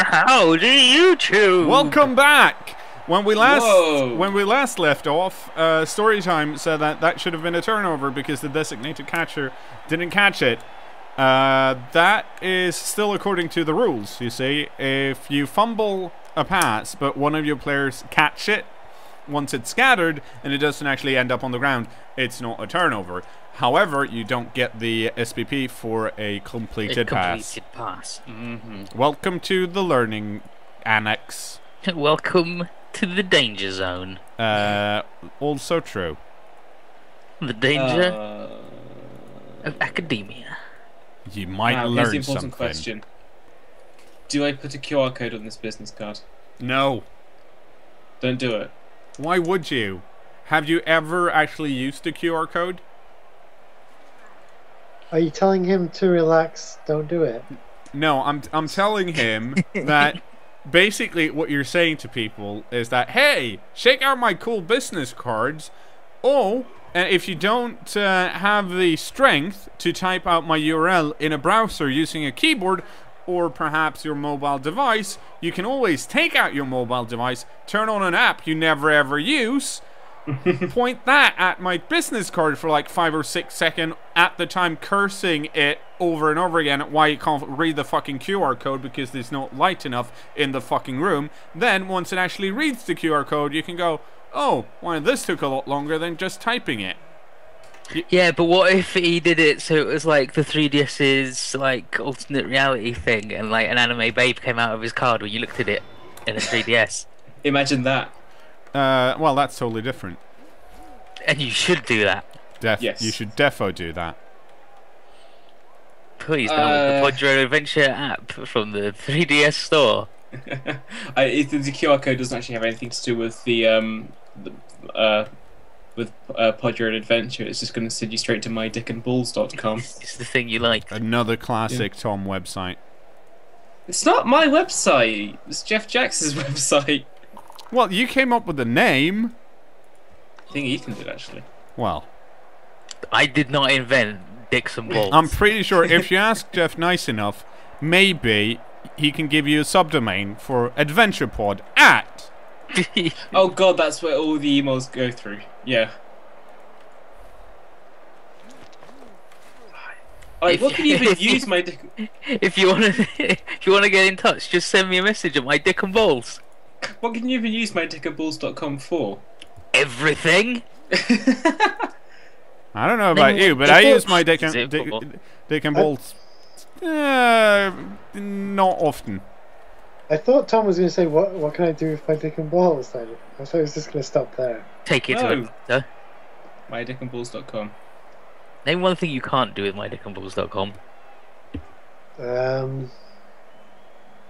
Howdy, you two! Welcome back. When we last left off, Storytime said that should have been a turnover because the designated catcher didn't catch it. That is still according to the rules. You see, if you fumble a pass, but one of your players catch it once it's scattered and it doesn't actually end up on the ground, it's not a turnover. However, you don't get the SPP for a completed pass. Welcome to the learning annex. Welcome to the danger zone. Also true. The danger of academia. You might learn here's the important something. question. Do I put a QR code on this business card? No. Don't do it. Why would you? Have you ever actually used a QR code? Are you telling him to relax? Don't do it. No, I'm telling him that basically what you're saying to people is that, hey, check out my cool business cards. Oh, and if you don't have the strength to type out my URL in a browser using a keyboard or perhaps your mobile device, you can always take out your mobile device, turn on an app you never ever use, point that at my business card for like 5 or 6 seconds, at the time cursing it over and over again at why you can't read the fucking QR code because there's not light enough in the fucking room. Then once it actually reads the QR code, you can go, oh, well, this took a lot longer than just typing it. Yeah, but what if he did it so it was like the 3DS's like alternate reality thing, and like an anime babe came out of his card when you looked at it in a 3DS? Imagine that. Well, that's totally different. And you should do that. Yes. You should defo do that. Please download the Pod Your Own Adventure app from the 3DS store. The QR code doesn't actually have anything to do with Pod Your Own Adventure. It's just going to send you straight to mydickandballs.com. It's the thing you like. Another classic Tom website. It's not my website. It's Jeff Jackson's website. Well, you came up with the name. I think Ethan did, actually. Well, I did not invent dicks and balls. I'm pretty sure if you ask Jeff nice enough, maybe he can give you a subdomain for AdventurePod at. Oh god, that's where all the emails go through. Yeah. What can you even use my dick? If you want to get in touch, just send me a message at my dick and balls. What can you even use mydickandballs.com for? Everything. I don't know about you, but I use my dick and balls not often. I thought Tom was going to say, what can I do with my dick and balls? I thought he was just going to stop there. Take it to the doctor. mydickandballs.com. Name one thing you can't do with mydickandballs.com.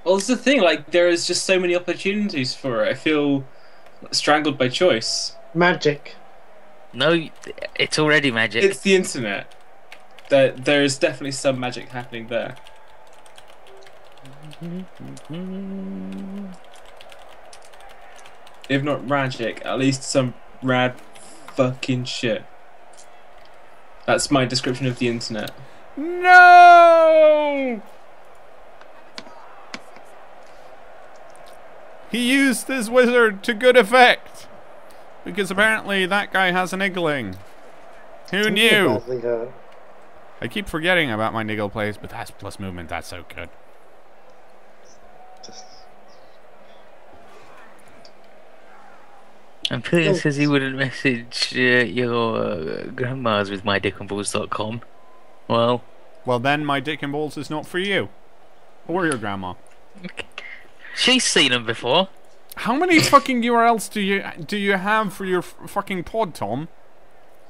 Well, it's the thing, like, there is just so many opportunities for it. I feel strangled by choice. Magic. No, it's already magic. It's the internet. There is definitely some magic happening there. If not magic, at least some rad fucking shit. That's my description of the internet. No! He used his wizard to good effect. Because apparently that guy has a niggling. Who knew? I keep forgetting about my niggle plays, but that's plus movement, that's so good. And Peter says he wouldn't message your grandmas with mydickandballs.com. Well then my dick and balls is not for you. Or your grandma. She's seen them before. How many fucking URLs do you have for your fucking pod, Tom?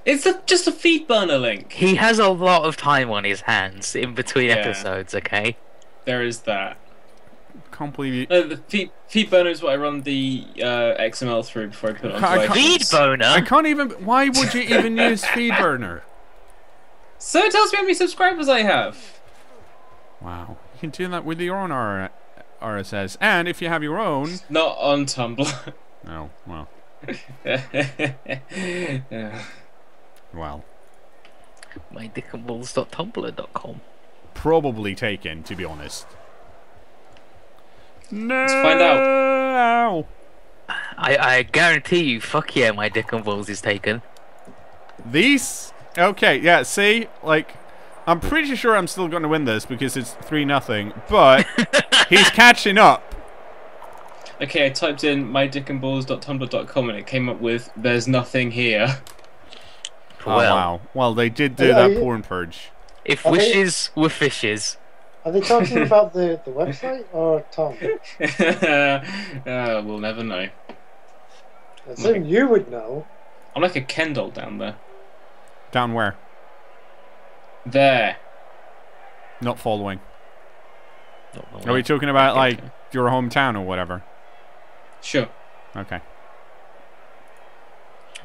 It's just a feed burner link. He has a lot of time on his hands in between episodes, okay? There is that. Can't believe you. The feed burner is what I run the XML through before I put it on Feed burner? I can't even. Why would you even use feed burner? So it tells me how many subscribers I have. Wow. You can do that with your own RSS. And if you have your own. Not on Tumblr. Oh, well. Well. mydickandballs.tumblr.com. Probably taken, to be honest. No. Let's find out. I guarantee you, fuck yeah, my dick and balls is taken. These? Okay, yeah, see? Like, I'm pretty sure I'm still going to win this because it's 3-0, but he's catching up. Okay, I typed in mydickandballs.tumblr.com and it came up with "There's nothing here." Oh, Well, wow. Well, they did do Are that you- porn purge. if Are they- wishes were fishes. Are they talking about the website or Tom? We'll never know. I assume you would know. I'm like a Ken doll down there. Down where? There. Not following. Not Are we talking about, like, Okay. your hometown or whatever? Sure. Okay.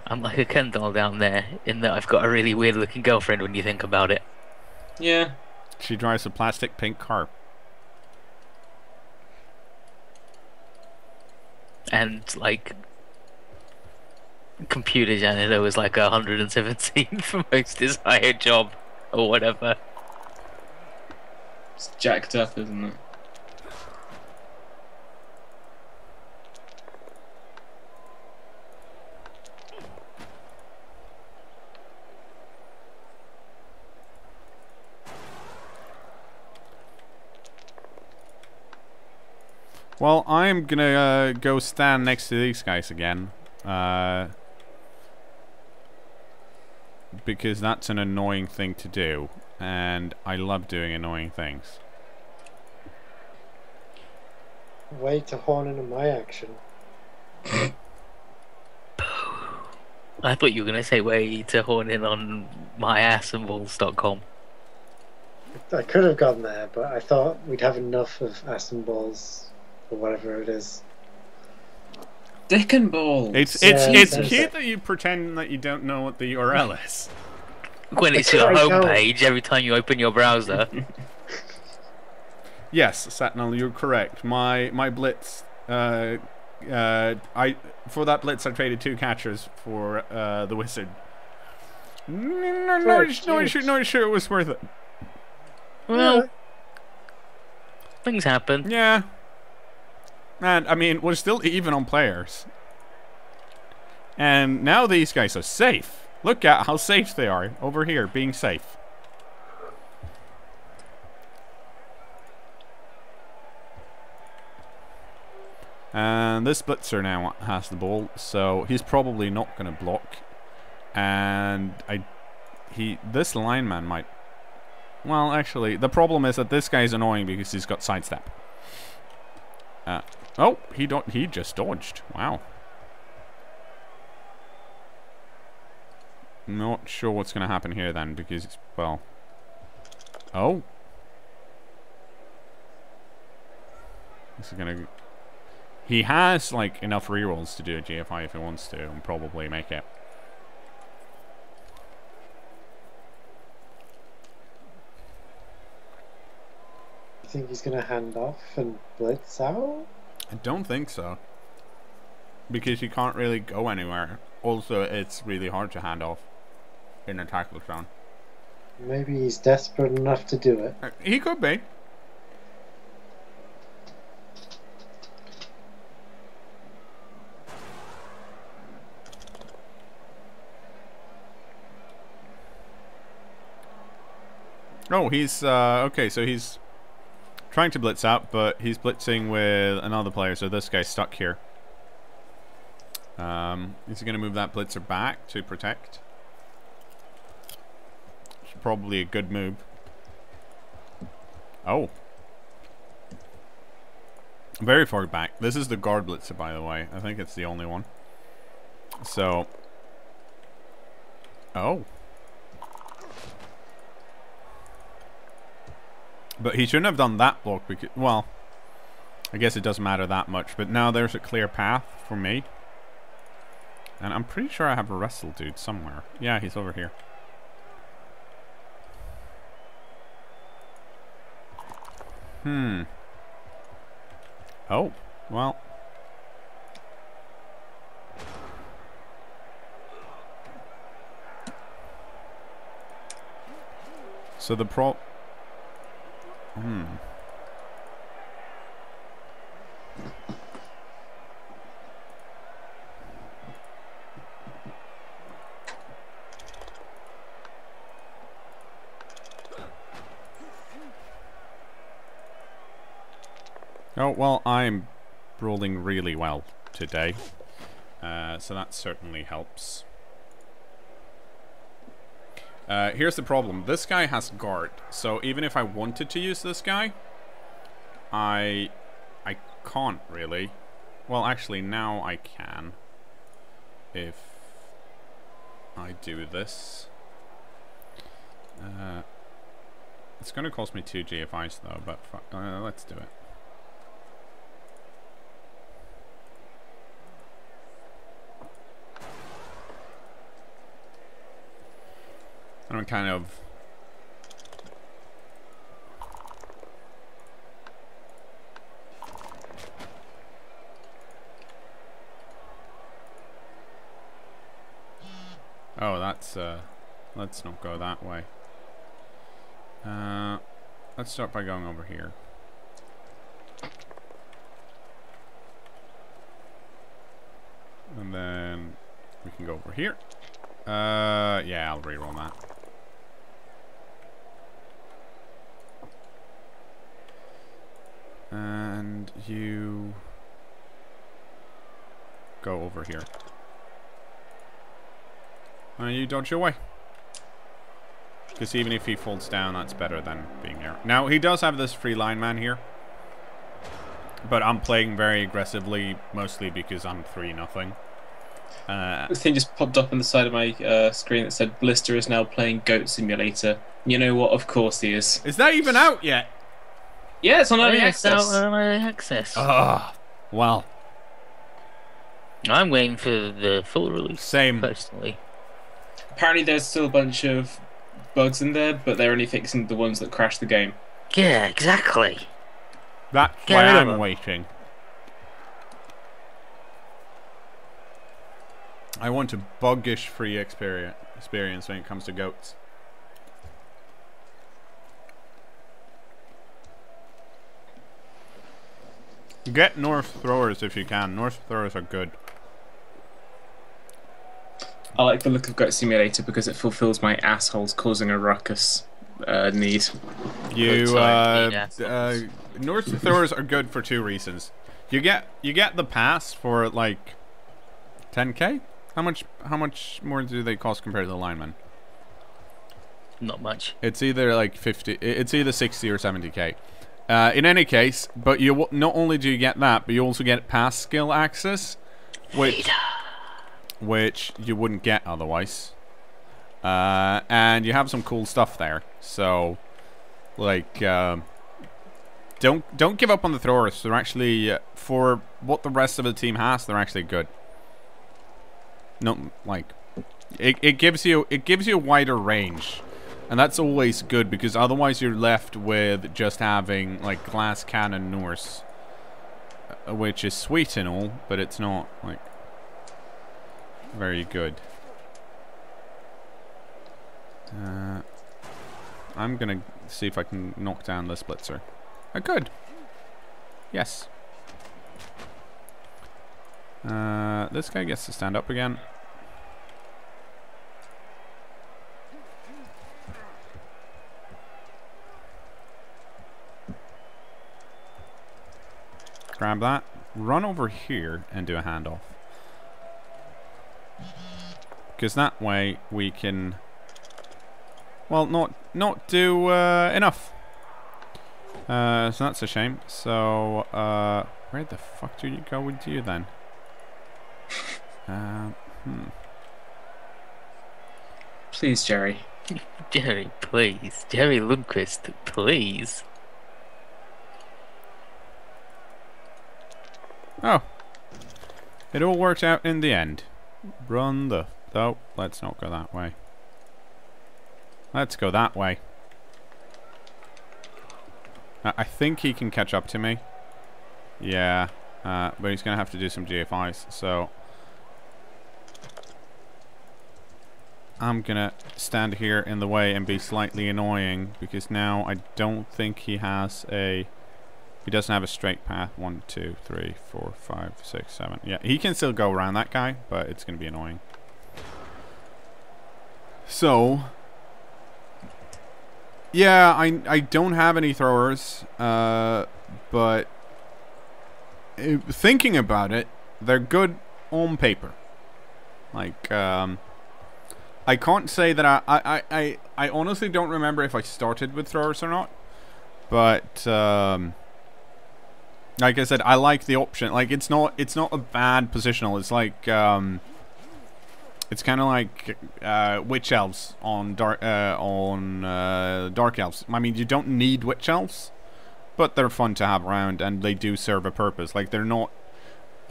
I'm like a Ken doll down there, in that I've got a really weird looking girlfriend when you think about it. Yeah. She drives a plastic pink car. And like computer janitor was like 117 for most desired job or whatever. It's jacked up, isn't it? Well, I'm gonna go stand next to these guys again. Because that's an annoying thing to do. And I love doing annoying things. Way to horn into my action. I thought you were gonna say way to horn in on myassenballs.com. I could have gone there, but I thought we'd have enough of ass and balls or whatever it is. Dick and balls. It's Yeah, it's that's cute it. that you pretend that you don't know what the URL is. When it's your I don't. homepage, every time you open your browser. Yes, Satnal, you're correct. My blitz. I for that blitz I traded 2 catchers for the wizard. No, sure it was worth it. Well, things happen. Yeah. And I mean, we're still even on players. And now these guys are safe. Look at how safe they are over here, being safe. And this blitzer now has the ball, so he's probably not going to block. And this lineman might. Well, actually, the problem is that this guy's annoying because he's got sidestep. Oh, he just dodged. Wow. Not sure what's going to happen here then, because, well... Oh. This is going to... He has, like, enough rerolls to do a GFI if he wants to, and probably make it. You think he's going to hand off and blitz out? I don't think so. Because you can't really go anywhere. Also, it's really hard to hand off in a tackle zone. Maybe he's desperate enough to do it. He could be. Oh, he's okay, so he's trying to blitz out, but he's blitzing with another player, so this guy's stuck here. Is he going to move that blitzer back to protect? It's probably a good move. Oh. Very far back. This is the guard blitzer, by the way. I think it's the only one. So. Oh. But he shouldn't have done that block because, well, I guess it doesn't matter that much. But now there's a clear path for me. And I'm pretty sure I have a wrestle dude somewhere. Yeah, he's over here. Oh, well. So the Oh, well, I'm rolling really well today. So that certainly helps. Here's the problem. This guy has guard. So even if I wanted to use this guy, I can't really. Well, actually, now I can. If I do this. It's going to cost me 2 GFIs though, but let's do it. And I'm kind of... Oh, that's, let's not go that way. Let's start by going over here. And then we can go over here. Yeah, I'll reroll that. And you go over here. And you dodge away. Because even if he falls down, that's better than being there. Now, he does have this free line man here. But I'm playing very aggressively, mostly because I'm 3-0. This thing just popped up on the side of my screen that said Blister is now playing Goat Simulator. You know what? Of course he is. Is that even out yet? Yeah, it's on early It's out access. on early access. Ah, well. I'm waiting for the full release. Same. Personally. Apparently there's still a bunch of bugs in there, but they're only fixing the ones that crash the game. Yeah, exactly. That's Get why rid of I'm them. waiting. I want a buggish free experience when it comes to goats. Get North throwers if you can. North throwers are good. I like the look of Goat Simulator because it fulfills my assholes causing a ruckus need. You Sorry, North throwers are good for 2 reasons. You get the pass for like 10k. How much more do they cost compared to the linemen? Not much. It's either like 50. It's either 60 or 70k. In any case, but you not only do you get that, but you also get pass skill access, which you wouldn't get otherwise. And you have some cool stuff there. So, like, don't give up on the throwers. They're actually for what the rest of the team has. They're actually good. No, like, it gives you a wider range. And that's always good, because otherwise you're left with just having, like, glass cannon Norse. Which is sweet and all, but it's not, like, very good. I'm gonna see if I can knock down the Splitzer. I could. Yes. This guy gets to stand up again. Grab that, run over here and do a handoff. Because that way we can, well, not do enough. So that's a shame. So where the fuck do you go with you then? Please, Jerry. Jerry, please. Jerry Lundqvist, please. Oh. It all worked out in the end. Run the... Oh, let's not go that way. Let's go that way. I think he can catch up to me. Yeah. But he's going to have to do some GFIs, so... I'm going to stand here in the way and be slightly annoying, because now I don't think he has a He doesn't have a straight path. 1, 2, 3, 4, 5, 6, 7. Yeah, he can still go around that guy, but it's going to be annoying. So, yeah, I don't have any throwers, but thinking about it, they're good on paper. Like, I can't say that I honestly don't remember if I started with throwers or not, but like I said, I like the option. Like, it's not a bad positional. It's like it's kind of like witch elves on dark elves. I mean, you don't need witch elves, but they're fun to have around, and they do serve a purpose. Like, they're not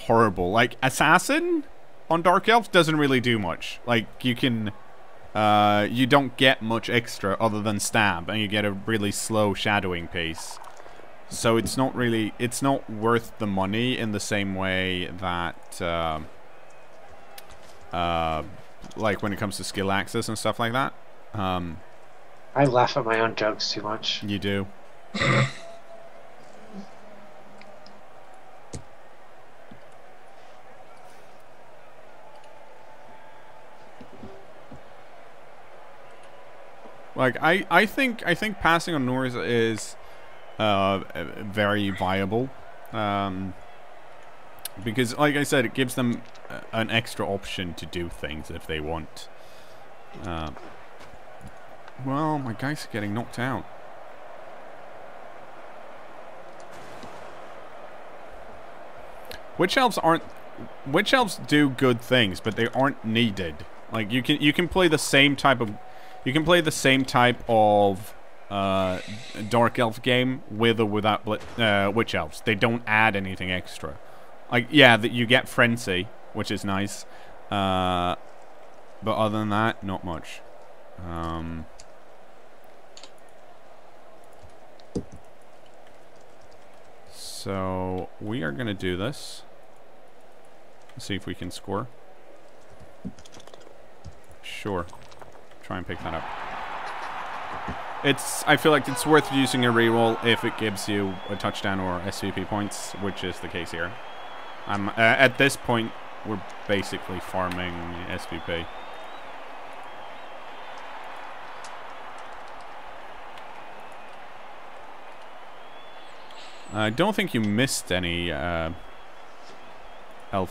horrible. Like, assassin on dark elves doesn't really do much. Like, you can you don't get much extra other than stab, and you get a really slow shadowing pace. So it's not worth the money in the same way that like when it comes to skill access and stuff like that. I laugh at my own jokes too much. You do. Like, I think passing on Noors is very viable, because, like I said, it gives them an extra option to do things if they want. Well, my guys are getting knocked out. Witch elves do good things, but they aren't needed. Like, you can play the same type of dark elf game with or without witch elves. They don't add anything extra. Like, yeah, that you get frenzy, which is nice, but other than that, not much. So we are gonna do this. Let's see if we can score. Sure. Try and pick that up. I feel like it's worth using a reroll if it gives you a touchdown or SVP points, which is the case here. At this point, we're basically farming SVP. I don't think you missed any elf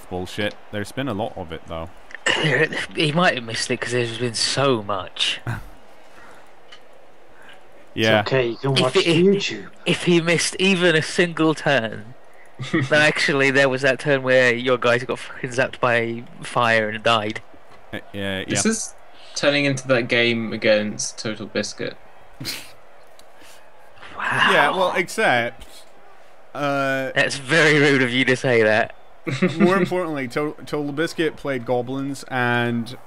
bullshit. There's been a lot of it, though. He might have missed it because there's been so much. Yeah. It's okay, you can watch YouTube. If he missed even a single turn, then actually there was that turn where your guys got fucking zapped by fire and died. Yeah. This is turning into that game against Total Biscuit. Wow. Yeah, well, except... That's very rude of you to say that. More importantly, Total Biscuit played goblins, and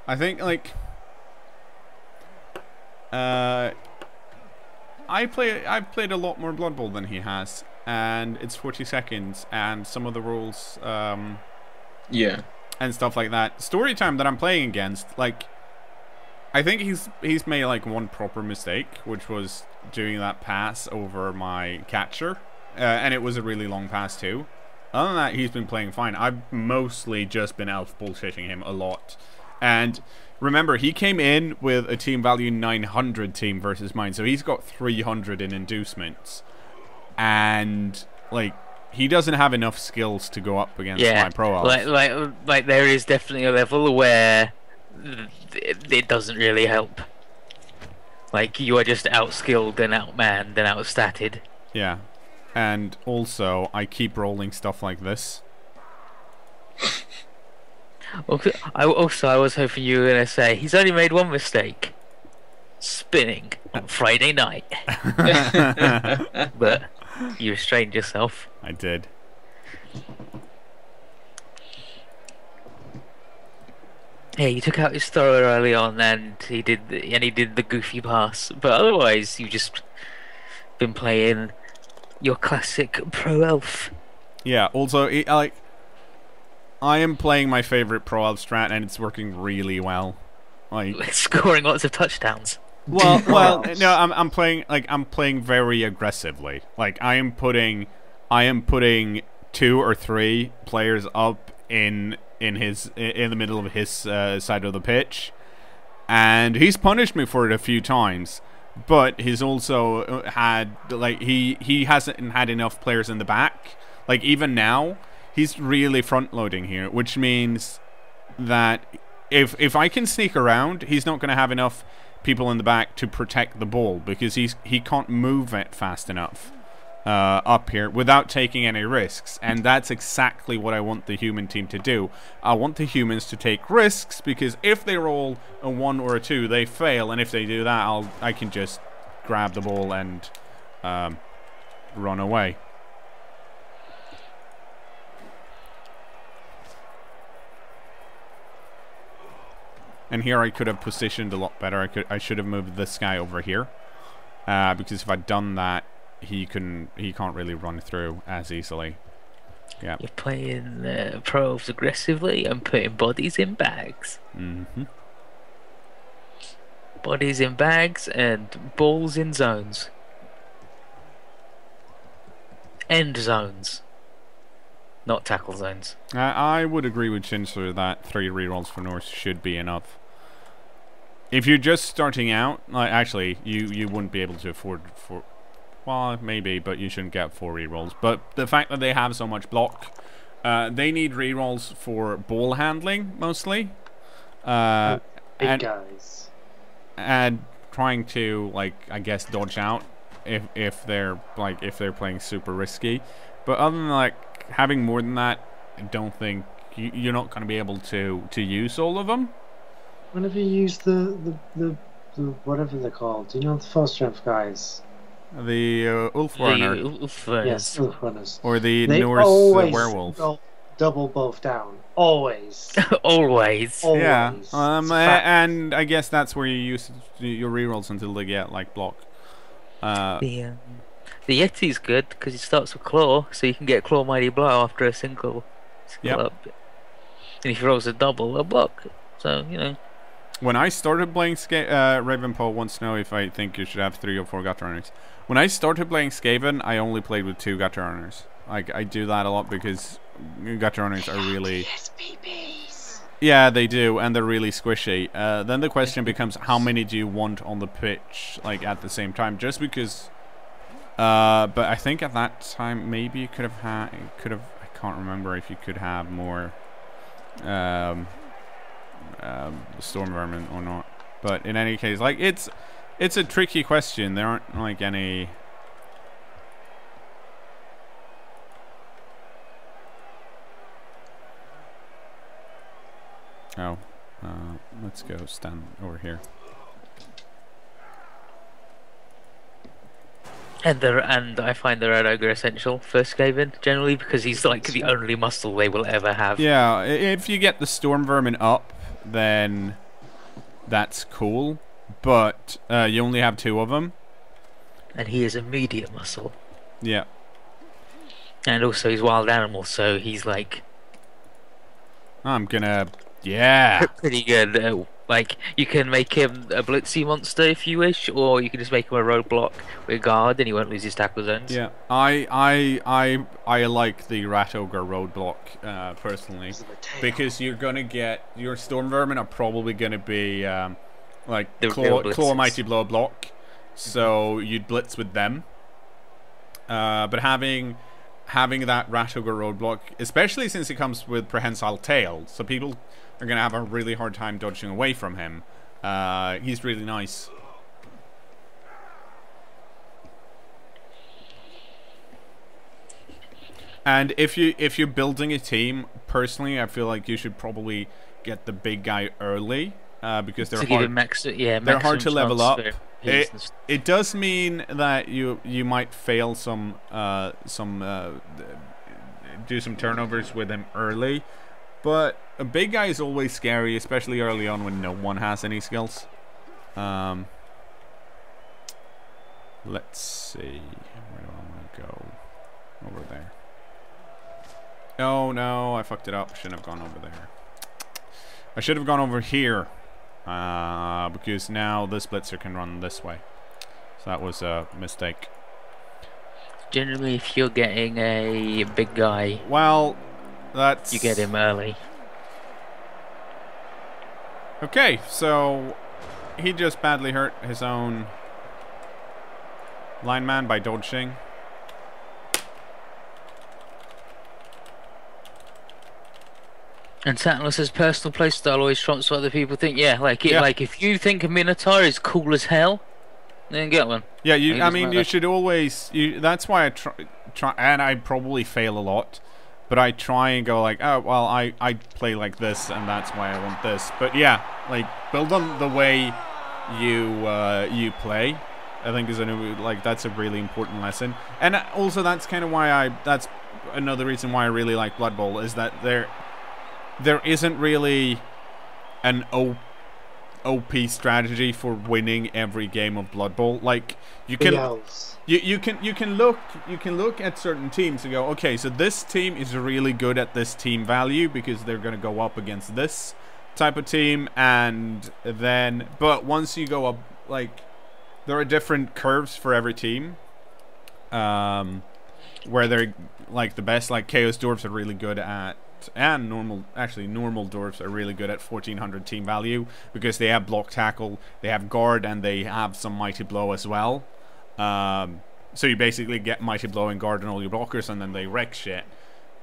I think, like, I've played a lot more Blood Bowl than he has, and it's 40 seconds, and some of the rules, yeah, and stuff like that. Story time that I'm playing against, like, I think he's made like one proper mistake, which was doing that pass over my catcher. And it was a really long pass too. Other than that, he's been playing fine. I've mostly just been elf bullshitting him a lot. And remember, he came in with a team value 900 team versus mine, so he's got 300 in inducements. And, like, he doesn't have enough skills to go up against my pro elf. Like there is definitely a level where it doesn't really help. Like, you are just outskilled and outmanned and outstatted. Yeah. And also, I keep rolling stuff like this. I was hoping you were going to say, he's only made one mistake. Spinning on Friday night. But you restrained yourself. I did. Yeah, you took out his thrower early on, and he did the goofy pass. But otherwise, you've just been playing your classic pro elf. Yeah. Also, I am playing my favorite pro elf strat, and it's working really well. Like, scoring lots of touchdowns. Well, no, I'm playing very aggressively. Like I am putting 2 or 3 players up in the middle of his side of the pitch, and he's punished me for it a few times. But he's also had he hasn't had enough players in the back. Like even now, he's really front loading here, which means that if I can sneak around, he's not going to have enough people in the back to protect the ball because he can't move it fast enough up here without taking any risks. And that's exactly what I want the human team to do. I want the humans to take risks because if they roll a 1 or a 2, they fail, and if they do that, I can just grab the ball and run away. And here I could have positioned a lot better. I should have moved this guy over here, because if I'd done that, he can't really run through as easily. Yeah. You're playing pros aggressively and putting bodies in bags. Mm-hmm. Bodies in bags and balls in zones. End zones. Not tackle zones. I would agree with Chinsler that 3 rerolls for Norse should be enough. If you're just starting out, actually, you wouldn't be able to afford 4. Well, maybe, but you shouldn't get 4 rerolls. But the fact that they have so much block, they need rerolls for ball handling mostly, Big guys, and trying to I guess dodge out if they're playing super risky. But other than having more than that, I don't think you're not going to be able to use all of them. Whenever you use the whatever they're called, you know, the 4-strength guys. The Ulf Runner. Yes, Ulf Runners. Or the They Norse always werewolf. Double both down. Always. Always. Yeah. Always. And I guess that's where you use your rerolls until they get block. The Yeti's good because it starts with claw, so you can get claw mighty blow after a single skill up. And if he rolls a double, a block. So you know. When I started playing Ravenpaw wants to know if I think you should have 3 or 4 gutter runners. When I started playing Skaven, I only played with 2 gutter runners. I do that a lot because gutter runners are really... Yeah, they do, and they're really squishy. Then the question becomes, how many do you want on the pitch, at the same time? Just because... but I think at that time, maybe you could have had... I can't remember if you could have more... storm vermin or not, but in any case, it's a tricky question. There aren't any. Let's go stand over here. And I find the Red Ogre essential for Skaven generally because he's the only muscle they will ever have. Yeah, if you get the storm vermin up, then that's cool, but you only have 2 of them. And he is immediate muscle. Yeah. And also he's wild animal, so he's I'm gonna... Yeah! pretty good. You can make him a blitzy monster if you wish, or you can just make him a roadblock with guard and he won't lose his tackle zones. Yeah, I like the Rat Ogre roadblock personally, because you're gonna get your storm vermin are probably gonna be claw mighty blow block, so you'd blitz with them. But having that Rat Ogre roadblock, especially since it comes with prehensile tail, so people are gonna have a really hard time dodging away from him. He's really nice. And if you're building a team, personally, I feel like you should probably get the big guy early, because they're hard to level up. It does mean that you might fail do some turnovers with him early, but a big guy is always scary, especially early on when no one has any skills. Let's see, where do I want to go? Over there. Oh no, I fucked it up. Shouldn't have gone over there. I should have gone over here. because now this blitzer can run this way. So that was a mistake. Generally, if you're getting a big guy, Well, that's... you get him early. Okay, so he just badly hurt his own lineman by dodging. And Saturnus' personal playstyle always trumps what other people think. Yeah, like if you think a Minotaur is cool as hell, then get one. Yeah, I mean, you should always. That's why I try, and I probably fail a lot. But I try and go like, oh well, I play like this, and that's why I want this. But yeah, like build on the way you play. I think that's a really important lesson. And also that's kind of why that's another reason why I really like Blood Bowl, is that there isn't really an OP strategy for winning every game of Blood Bowl. Like you can you can look at certain teams and go, okay, so this team is really good at this team value because they're going to go up against this type of team, and then but once you go up, like there are different curves for every team, where they're like the best, like Chaos Dwarves are really good at, and normal dwarves are really good at 1400 team value because they have block tackle, they have guard, and they have some mighty blow as well. So you basically get mighty blow and guard and all your blockers, and then they wreck shit.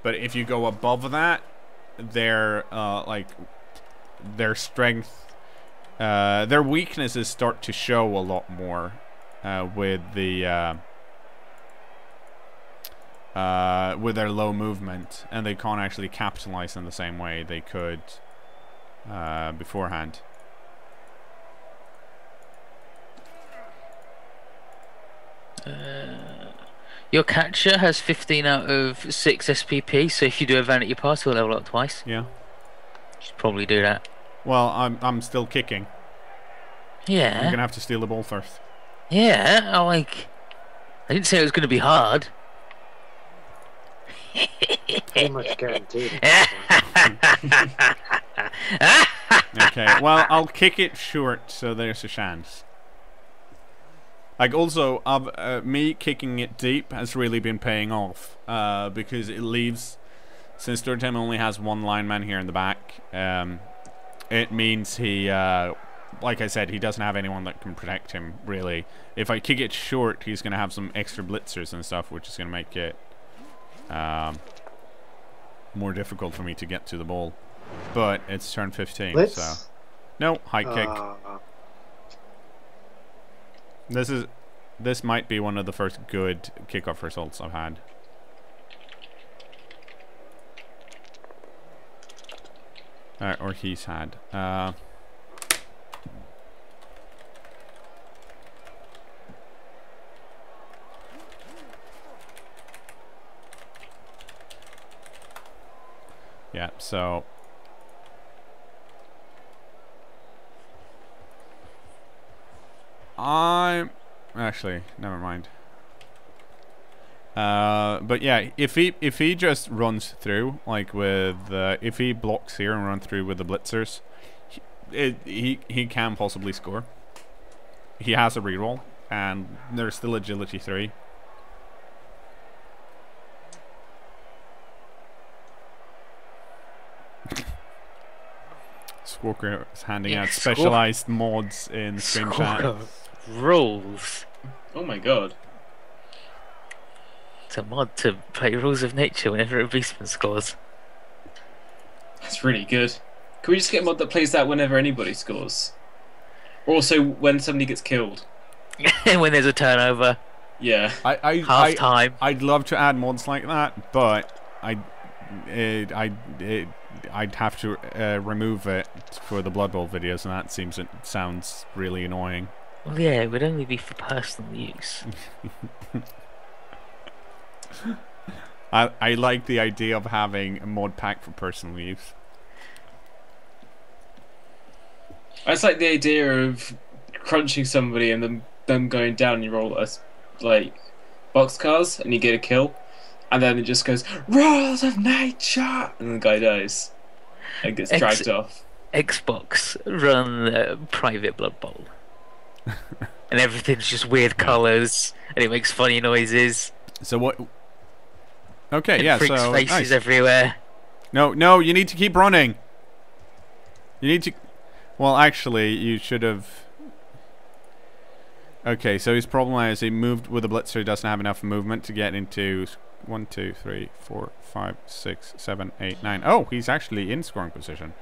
But if you go above that, their their strength, their weaknesses start to show a lot more with their low movement, and they can't actually capitalize in the same way they could beforehand. Your catcher has 15 out of 6 SPP, so if you do a vanity pass, he'll level up twice. Yeah. You should probably do that. Well, I'm still kicking. Yeah. I'm gonna have to steal the ball first. Yeah, I didn't say it was gonna be hard. Pretty much guaranteed. Okay, well, I'll kick it short, so there's a chance. Like, also, me kicking it deep has really been paying off, because it leaves, since third time only has one lineman here in the back, it means he, like I said, he doesn't have anyone that can protect him, really. If I kick it short, he's going to have some extra blitzers and stuff, which is going to make it more difficult for me to get to the ball. But it's turn 15, Blitz? so... No, high kick. This might be one of the first good kickoff results I've had. Or he's had. Yeah, so... Actually, never mind. But yeah, if he just runs through, like with if he blocks here and runs through with the blitzers, he can possibly score. He has a reroll, and there's still agility 3. Squawker is handing out specialized mods in stream chat. Rules. Oh my god. It's a mod to play Rules of Nature whenever a beastman scores. That's really good. Can we just get a mod that plays that whenever anybody scores? Or also when somebody gets killed? When there's a turnover. Yeah. Half time. I'd love to add mods like that, but I'd have to remove it for the Blood Bowl videos, and that sounds really annoying. Well, yeah, it would only be for personal use. I like the idea of having a mod pack for personal use. I just like the idea of crunching somebody and them going down, and you roll like boxcars and you get a kill, and then it just goes Rules of Nature, and the guy dies and gets dragged off. Xbox run Private Blood Bowl, and everything's just weird Yeah. colours, and it makes funny noises, So what? Okay, and yeah. freaks So faces nice. everywhere. No, no, you need to keep running. You need to. Well, actually, you should have. Okay, so his problem is he moved with a blitzer. He doesn't have enough movement to get into 1, 2, 3, 4, 5, 6, 7, 8, 9. Oh, he's actually in scoring position.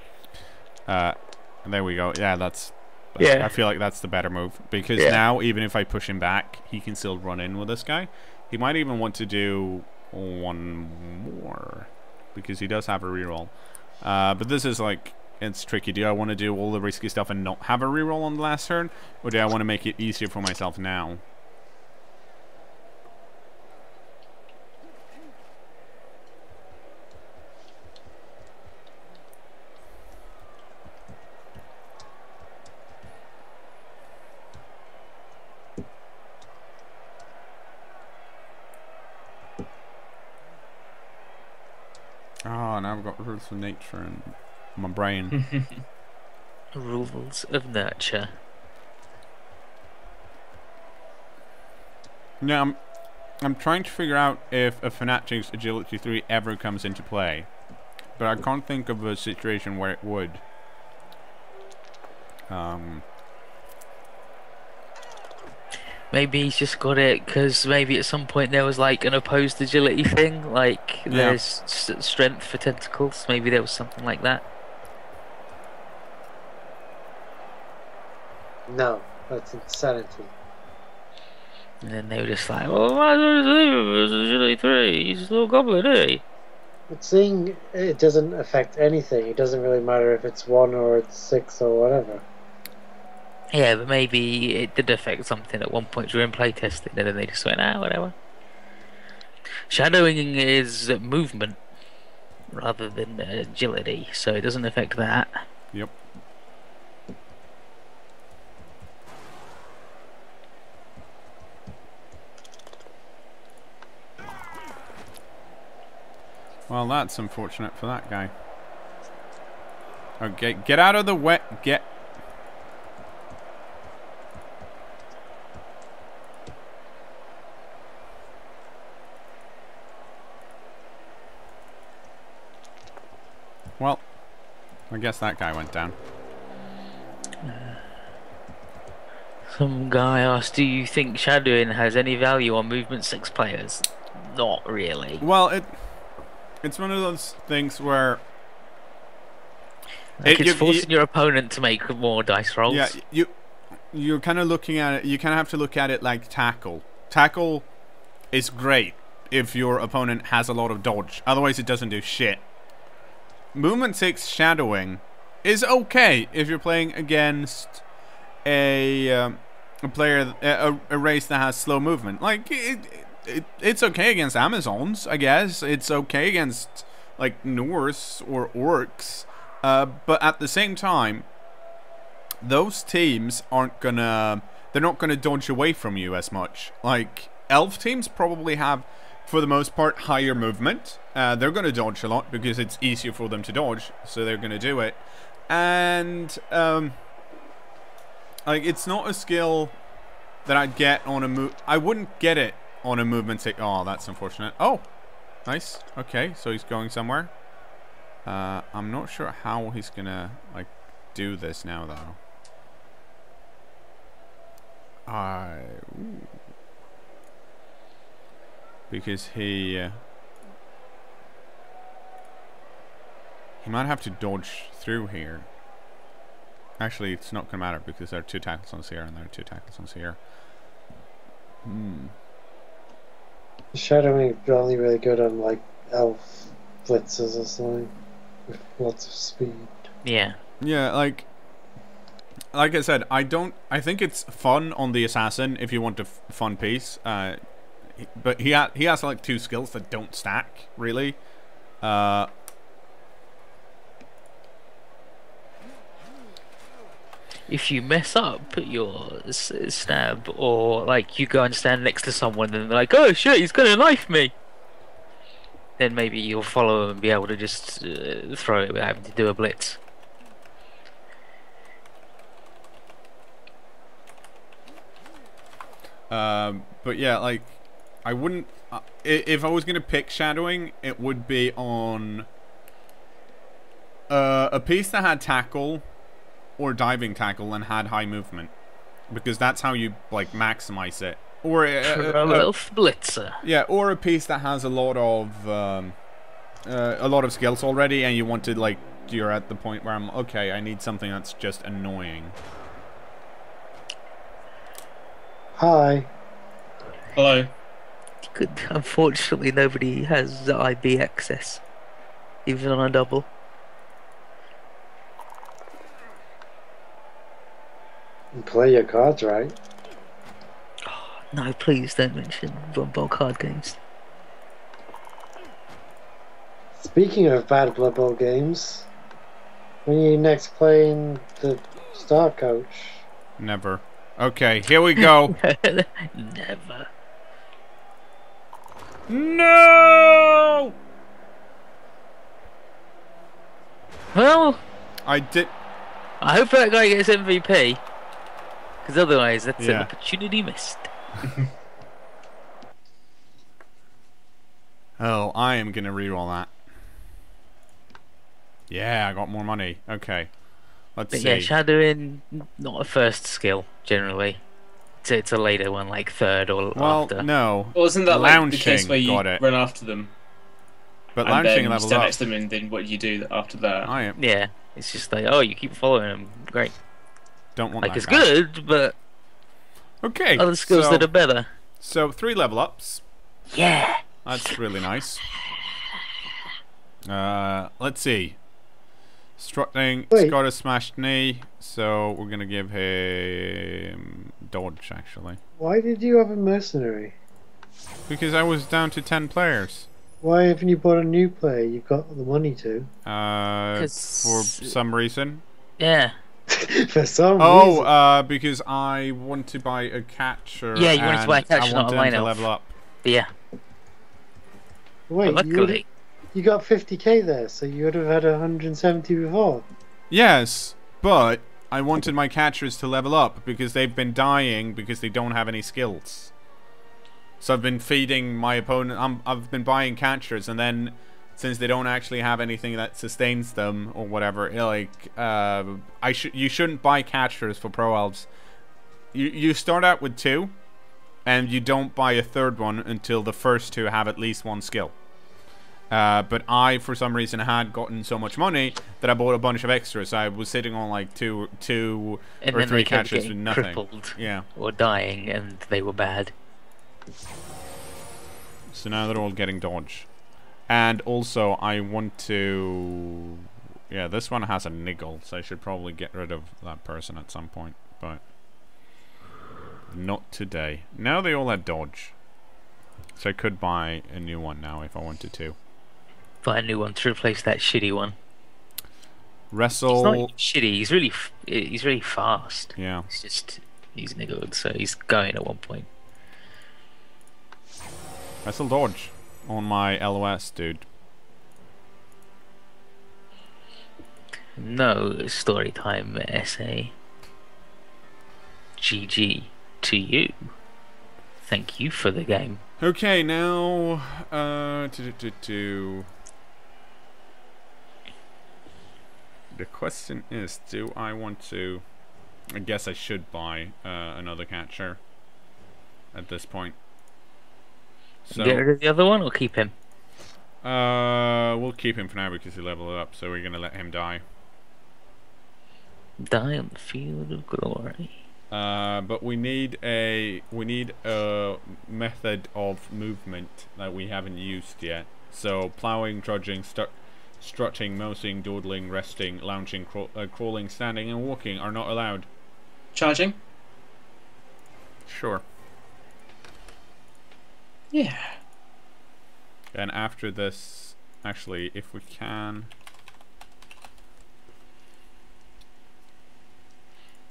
There we go. Yeah, that's. Yeah. I feel like that's the better move because now even if I push him back, he can still run in with this guy. He might even want to do one more because he does have a reroll. But this is like. It's tricky. Do I want to do all the risky stuff and not have a reroll on the last turn? Or do I want to make it easier for myself now? Oh, now I've got rules of nature and my brain. Rules of nurture. Yeah, I'm trying to figure out if a Fanatic's Agility 3 ever comes into play. But I can't think of a situation where it would. Maybe he's just got it because maybe at some point there was like an opposed agility thing, like there's strength for tentacles. Maybe there was something like that. No, that's insanity. And then they were just like, "Oh, why don't you leave him as agility 3? He's a little goblin, isn't he?" But seeing it doesn't affect anything. It doesn't really matter if it's 1 or it's 6 or whatever. Yeah, but maybe it did affect something at one point during playtesting, and then they just went, "Ah, whatever." Shadowing is movement rather than agility, so it doesn't affect that. Yep. Well, that's unfortunate for that guy. Okay, get out of the way. Get. Well, I guess that guy went down. Some guy asked, "Do you think shadowing has any value on movement 6 players?" Not really. Well, it's one of those things where Like it's forcing your opponent to make more dice rolls. yeah, you're kind of looking at it. You kind of have to look at it like tackle. Tackle is great if your opponent has a lot of dodge. Otherwise, it doesn't do shit. Movement 6 shadowing is okay if you're playing against a player, a race that has slow movement. Like it's okay against Amazons, I guess. It's okay against like Norse or Orcs, but at the same time, those teams aren't gonna. They're not gonna dodge away from you as much. Like Elf teams probably have, for the most part, higher movement. They're going to dodge a lot because it's easier for them to dodge, so they're going to do it. And like it's not a skill that I'd get on a move. I wouldn't get it on a movement stick. Oh, that's unfortunate. Oh, nice. Okay, so he's going somewhere. I'm not sure how he's gonna like do this now, though. Because he might have to dodge through here. Actually, it's not gonna matter because there are 2 tackles on Sierra and there are 2 tackles on Sierra. Shadowing is only really good on like elf blitzes or something with lots of speed. Yeah. Yeah, like I said, I think it's fun on the assassin if you want a fun piece. But he has like 2 skills that don't stack really. If you mess up your stab, or like you go and stand next to someone and they're like, "Oh shit, he's gonna knife me," then maybe you'll follow him and be able to just throw it without having to do a blitz. But yeah, like, I wouldn't. If I was gonna pick shadowing, it would be on a piece that had tackle or diving tackle and had high movement, because that's how you like maximize it. Or a little blitzer. yeah, or a piece that has a lot of skills already, and you want to like you're at the point where I'm okay. I need something that's just annoying. Hi. Hello. Good. Unfortunately, nobody has IB access, even on a double. And play your cards right. No, please don't mention Blood Bowl card games. Speaking of bad Blood Bowl games, when are you next playing the Star Coach? Never. Okay, here we go. Never. No! Well, I did. I hope that guy gets MVP. Because otherwise, that's an Yeah. opportunity missed. Oh, I am gonna reroll that. Yeah, I got more money. Okay. Let's But see. yeah, shadowing, not a first skill, generally. It's a later one, like third or well, after. no. Well, isn't that like the case Lounging, where you got it. run after them But and lounging then you leveled stand up. next to them, and then what do you do after that? I am. Yeah, it's just like, oh, you keep following him. Great. Don't want Like, that it's guy. good, but Okay. other skills so, that are better. So 3 level ups. Yeah. That's really nice. Let's see. Strutting, Wait. Scott has smashed knee, so we're gonna give him dodge actually, Why did you have a mercenary? because I was down to 10 players. Why haven't you bought a new player? You've got the money to. For some reason. Yeah. For some Oh, reason. because I want to buy a catcher. Yeah, you wanted to buy a and catcher, I not a wanted him line to elf. level up. But yeah. Wait, Luckily. you got 50k there, so you would have had 170 before. Yes, but I wanted my catchers to level up because they've been dying because they don't have any skills. So I've been feeding my opponent. I've been buying catchers, and then since they don't actually have anything that sustains them or whatever, you shouldn't buy catchers for pro elves. You start out with 2, and you don't buy a third one until the first 2 have at least 1 skill. But I, for some reason, had gotten so much money that I bought a bunch of extras. I was sitting on like two And or then 3 they kept catchers with getting nothing. crippled Yeah. or dying, and they were bad. So now they're all getting dodge. And also, I want to... Yeah, this one has a niggle, so I should probably get rid of that person at some point. But not today. Now they all had dodge. So I could buy a new one now if I wanted to. Buy a new one to replace that shitty one. Wrestle... He's not even shitty. He's really fast. Yeah. It's just he's niggled, so he's going at one point. Wrestle dodge on my LOS, dude. No story time essay. GG to you. Thank you for the game. Okay, now... The question is, do I want to... I guess I should buy another catcher at this point. So, Get rid of the other one or keep him? we'll keep him for now because he leveled up, so we're gonna let him die. Die on the field of glory. But we need a method of movement that we haven't used yet. So plowing, trudging, strutting, mousing, dawdling, resting, lounging, crawling, standing, and walking are not allowed. Charging? Sure. Yeah. And after this, actually, if we can.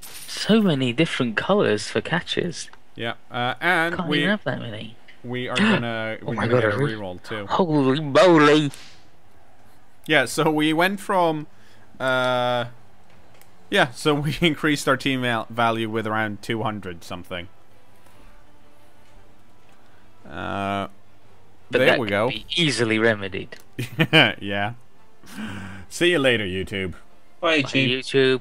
So many different colours for catches. Yeah, and Can't we even have that many. we are gonna Oh we're my gonna God, get a really? reroll too. Holy moly! Yeah, so we went from yeah, so we increased our team value with around 200 something. There that we can go. be easily remedied. Yeah. See you later, YouTube. Bye, Bye, YouTube. YouTube.